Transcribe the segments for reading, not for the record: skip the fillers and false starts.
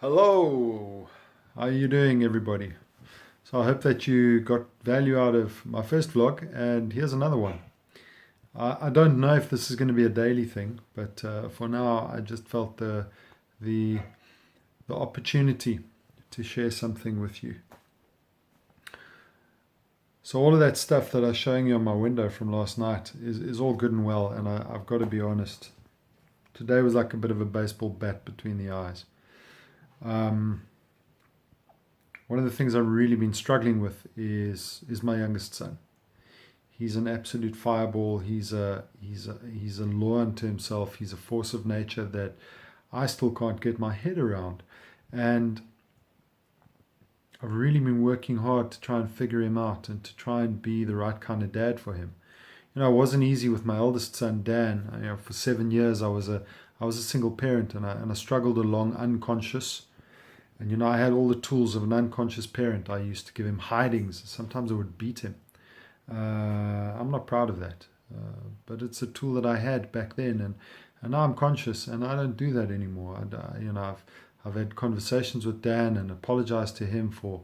Hello, how are you doing, everybody? So I hope that you got value out of my first vlog, and here's another one. I don't know if this is going to be a daily thing, but for now, I just felt the the opportunity to share something with you. So all of that stuff that I was showing you on my window from last night is all good and well, and I've got to be honest. Today was like a bit of a baseball bat between the eyes. Um, One of the things I've really been struggling with is my youngest son. He's an absolute fireball. He's a law unto himself. He's a force of nature that I still can't get my head around. And I've really been working hard to try and figure him out and to try and be the right kind of dad for him. It wasn't easy with my eldest son, Dan. For 7 years I was a single parent, and I struggled along unconscious. And I had all the tools of an unconscious parent. I used to give him hidings. Sometimes I would beat him. I'm not proud of that, but it's a tool that I had back then, and now I'm conscious, and I don't do that anymore. I've had conversations with Dan and apologized to him for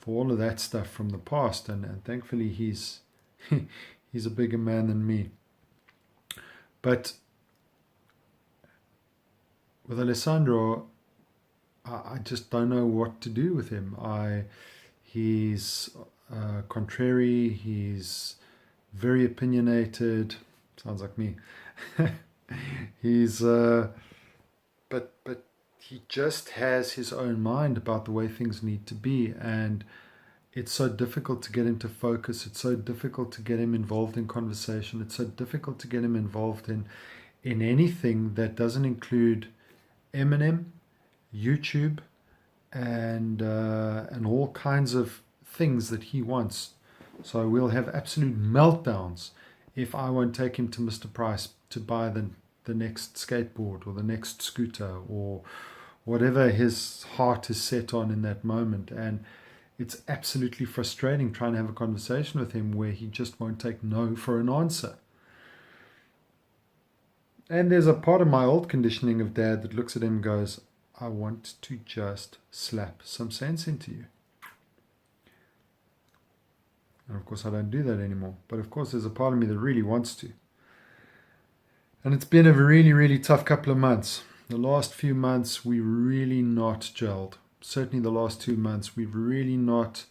all of that stuff from the past, and thankfully he's he's a bigger man than me. But with Alessandro, I just don't know what to do with him. He's contrary. He's very opinionated. Sounds like me. He's but he just has his own mind about the way things need to be, and it's so difficult to get him to focus. It's so difficult to get him involved in conversation. It's so difficult to get him involved in anything that doesn't include Eminem, YouTube, and all kinds of things that he wants. So we'll have absolute meltdowns if I won't take him to Mr. Price to buy the next skateboard or the next scooter or whatever his heart is set on in that moment. And it's absolutely frustrating trying to have a conversation with him where he just won't take no for an answer. And there's a part of my old conditioning of dad that looks at him and goes, I want to just slap some sense into you. And of course I don't do that anymore. But of course there's a part of me that really wants to. And it's been a really, really tough couple of months. The last few months we really not gelled. Certainly the last 2 months we've really not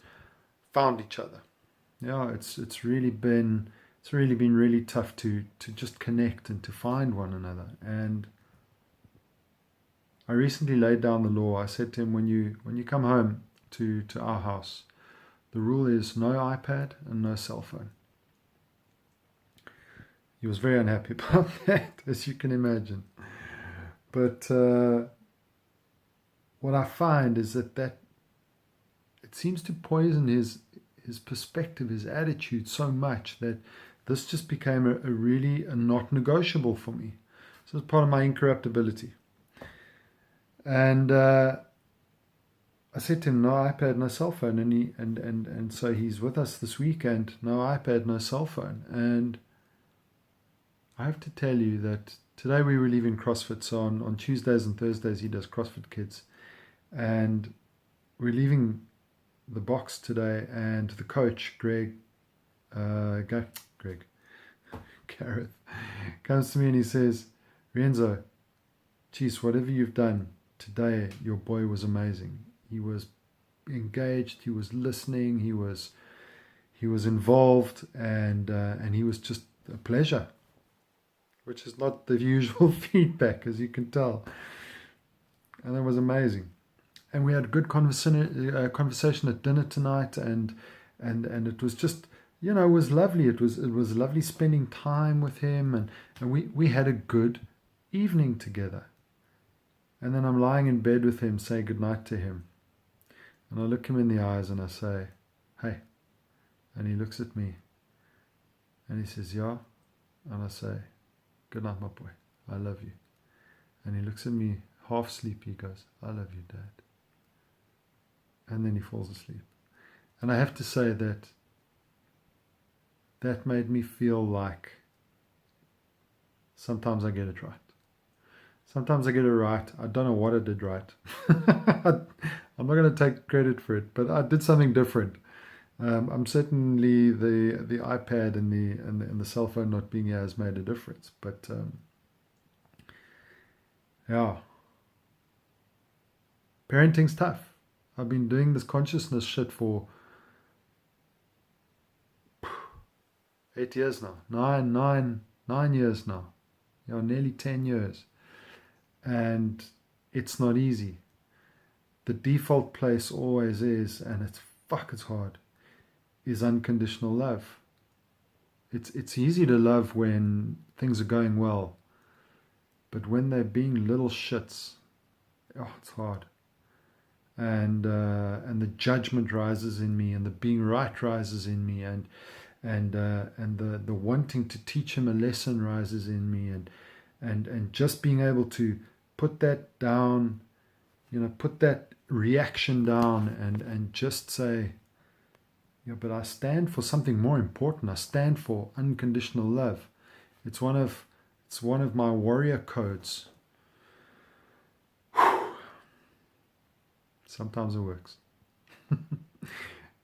found each other. It's really been really tough to just connect and to find one another. And I recently laid down the law. I said to him, when you come home to our house, the rule is no iPad and no cell phone. He was very unhappy about that, as you can imagine. But what I find is that it seems to poison his perspective, his attitude so much that this just became a really not negotiable for me. So it's part of my incorruptibility. And I said to him, no iPad, no cell phone. And so he's with us this weekend, no iPad, no cell phone. And I have to tell you that today we were leaving CrossFit. So on Tuesdays and Thursdays he does CrossFit Kids. And we're leaving the box today, and the coach, Gareth, comes to me and he says, Rienzo, geez, whatever you've done today, your boy was amazing. He was engaged, he was listening, he was involved, and he was just a pleasure, which is not the usual feedback, as you can tell. And that was amazing. And we had a good conversation at dinner tonight, and it was just, it was lovely. It was lovely spending time with him, and we had a good evening together. And then I'm lying in bed with him, say goodnight to him. And I look him in the eyes and I say, hey. And he looks at me and he says, yeah. And I say, good night, my boy. I love you. And he looks at me half sleepy. He goes, I love you, Dad. And then he falls asleep. And I have to say that made me feel like sometimes I get it right. Sometimes I get it right. I don't know what I did right. I'm not going to take credit for it, but I did something different. I'm certainly the iPad and the cell phone not being here has made a difference. But yeah, parenting's tough. I've been doing this consciousness shit for 8 years now, 9 years now, nearly 10 years, and it's not easy. The default place always is, and it's hard, is unconditional love. It's easy to love when things are going well, but when they're being little shits, it's hard. And the judgment rises in me, and the being right rises in me, and the wanting to teach him a lesson rises in me, and just being able to put that down, put that reaction down, and just say, but I stand for something more important. I stand for unconditional love. It's one of my warrior codes. Sometimes it works.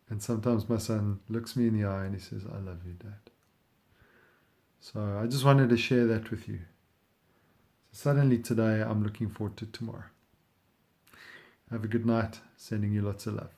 And sometimes my son looks me in the eye and he says, I love you, Dad. So I just wanted to share that with you. So suddenly today, I'm looking forward to tomorrow. Have a good night. Sending you lots of love.